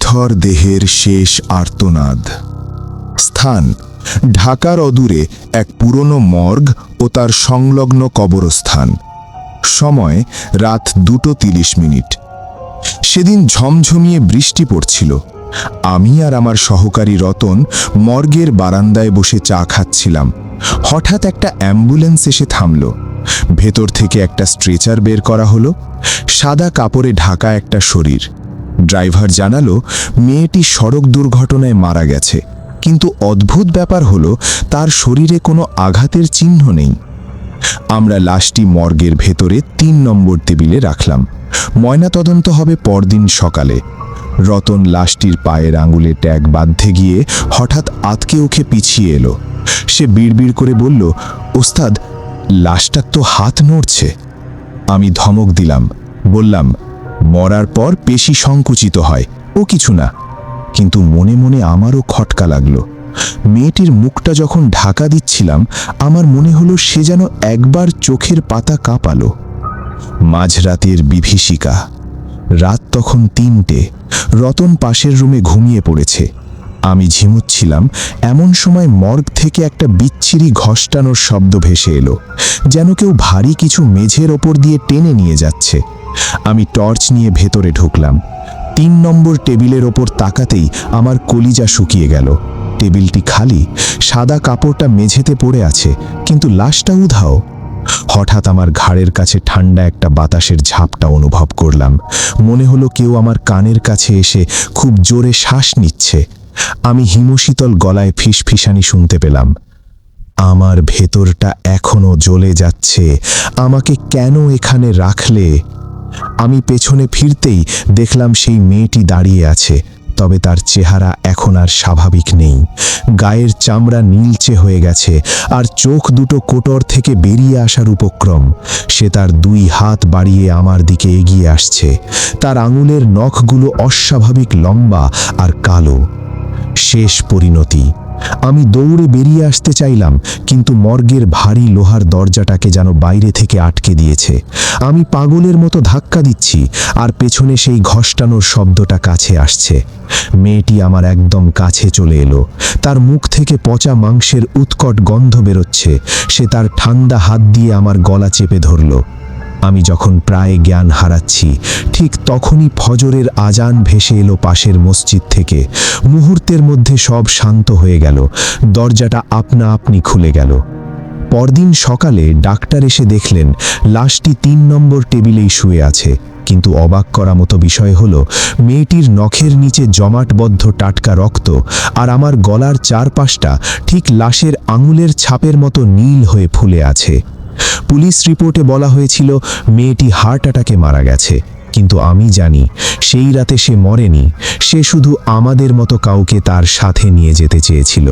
নিথর দেহের শেষ আর্তনাদ। স্থান: ঢাকার অদূরে এক পুরনো মর্গ ও তার সংলগ্ন কবরস্থান। সময়: রাত 2:30। সেদিন ঝমঝমিয়ে বৃষ্টি পড়ছিল। আমি আর আমার সহকারী রতন মর্গের বারান্দায় বসে চা খাচ্ছিলাম। হঠাৎ একটা অ্যাম্বুলেন্স এসে থামল। ভেতর থেকে একটা স্ট্রেচার বের করা হলো। সাদা কাপড়ে ঢাকা একটা শরীর। ড্রাইভার জানালো মেয়েটি সড়ক দুর্ঘটনায় মারা গেছে, কিন্তু অদ্ভুত ব্যাপার হলো তার শরীরে কোনো আঘাতের চিহ্ন নেই। আমরা লাশটি মর্গের ভেতরে 3 নম্বর টেবিলে রাখলাম। ময়নাতদন্ত হবে পরদিন সকালে। রতন লাশটির পায়ের আঙুলে ট্যাগ বাঁধতে গিয়ে হঠাৎ আতকে উঠে পিছিয়ে এলো। সে বিড়বিড় করে বলল, ওস্তাদ, লাশটার তো হাত নড়ছে। আমি ধমক দিলাম, বললাম, মরার পর পেশি সংকুচিত হয়, ও কিছু না। কিন্তু মনে মনে আমারও খটকা লাগলো। মেয়েটির মুখটা যখন ঢাকা দিচ্ছিলাম, আমার মনে হলো সে যেন একবার চোখের পাতা কাঁপালো। মাঝরাতের বিভীষিকা। রাত তখন 3টে। রতন পাশের রুমে ঘুমিয়ে পড়েছে। আমি ঝিমুচ্ছিলাম। এমন সময় মর্গ থেকে একটা বিচ্ছিরি ঘষ্টানোর শব্দ ভেসে এলো, যেন কেউ ভারী কিছু মেঝের ওপর দিয়ে টেনে নিয়ে যাচ্ছে। আমি টর্চ নিয়ে ভেতরে ঢুকলাম। 3 নম্বর টেবিলের ওপর তাকাতেই আমার কলিজা শুকিয়ে গেল। টেবিলটি খালি, সাদা কাপড়টা মেঝেতে পড়ে আছে, কিন্তু লাশটা উধাও। হঠাৎ আমার ঘাড়ের কাছে ঠান্ডা একটা বাতাসের ঝাপটা অনুভব করলাম। মনে হলো কেউ আমার কানের কাছে এসে খুব জোরে শ্বাস নিচ্ছে। আমি হিমশীতল গলায় ফিসফিসানি শুনতে পেলাম, আমার ভেতরটা এখনো জ্বলে যাচ্ছে, আমাকে কেন এখানে রাখলে? আমি পেছনে ফিরতেই দেখলাম সেই মেয়েটি দাঁড়িয়ে আছে, তবে তার চেহারা এখন আর স্বাভাবিক নেই। গায়ের চামড়া নীলচে হয়ে গেছে, আর চোখ দুটো কোটর থেকে বেরিয়ে আসার উপক্রম। সে তার 2 হাত বাড়িয়ে আমার দিকে এগিয়ে আসছে। তার আঙুলের নখগুলো অস্বাভাবিক লম্বা আর কালো। শেষ পরিণতি। আমি দৌড়ে বেরিয়ে আসতে চাইলাম, কিন্তু মর্গের ভারী লোহার দরজাটাকে যেন বাইরে থেকে আটকে দিয়েছে। আমি পাগলের মতো ধাক্কা দিচ্ছি, আর পেছনে সেই ঘষ্টানোর শব্দটা কাছে আসছে। মেয়েটি আমার একদম কাছে চলে এলো। তার মুখ থেকে পচা মাংসের উৎকট গন্ধ বেরোচ্ছে। সে তার ঠান্ডা হাত দিয়ে আমার গলা চেপে ধরল। আমি যখন প্রায় জ্ঞান হারাচ্ছি, ঠিক তখনই ফজরের আজান ভেসে এলো পাশের মসজিদ থেকে। মুহূর্তের মধ্যে সব শান্ত হয়ে গেল। দরজাটা আপনা আপনি খুলে গেল। পরদিন সকালে ডাক্তার এসে দেখলেন লাশটি 3 নম্বর টেবিলেই শুয়ে আছে। কিন্তু অবাক করা মতো বিষয় হলো, মেয়েটির নখের নিচে জমাটবদ্ধ টাটকা রক্ত, আর আমার গলার চারপাশটা ঠিক লাশের আঙুলের ছাপের মতো নীল হয়ে ফুলে আছে। পুলিশ রিপোর্টে বলা হয়েছিল মেয়েটি হার্ট অ্যাটাকে মারা গেছে, কিন্তু আমি জানি সেই রাতে সে মরেনি। সে শুধু আমাদের মতো কাউকে তার সাথে নিয়ে যেতে চেয়েছিল।